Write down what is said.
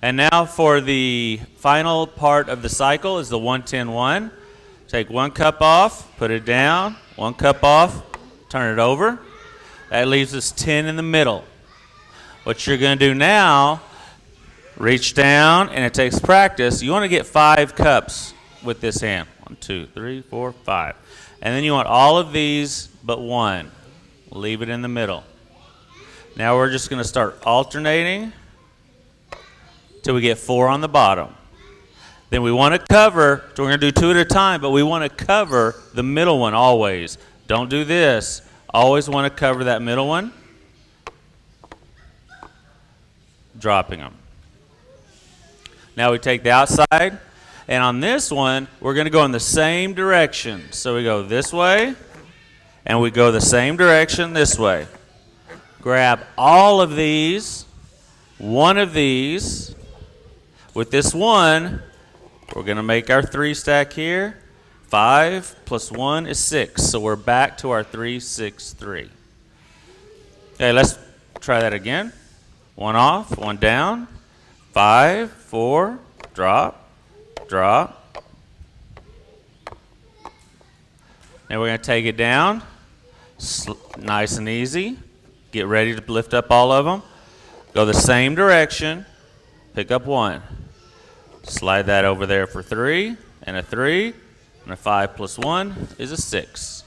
And now for the final part of the cycle is the 1-10-1. Take 1 cup off, put it down, 1 cup off, turn it over. That leaves us 10 in the middle. What you're going to do now, reach down, and it takes practice. You want to get 5 cups with this hand. 1, 2, 3, 4, 5. And then you want all of these but 1. Leave it in the middle. Now we're just going to start alternating till we get 4 on the bottom. Then we want to cover, so we're going to do 2 at a time, but we want to cover the middle one always. Don't do this. Always want to cover that middle one. Dropping them. Now we take the outside, and on this one, we're going to go in the same direction. So we go this way, and we go the same direction this way. Grab all of these, one of these. With this one, we're going to make our 3 stack here. 5 plus 1 is 6. So we're back to our 3, 6, 3. Okay, let's try that again. 1 off, 1 down. 5, 4, drop, drop. Now we're going to take it down. Nice and easy. Get ready to lift up all of them. Go the same direction. Pick up 1. Slide that over there for 3, and a 3. And a 5 plus 1 is a 6.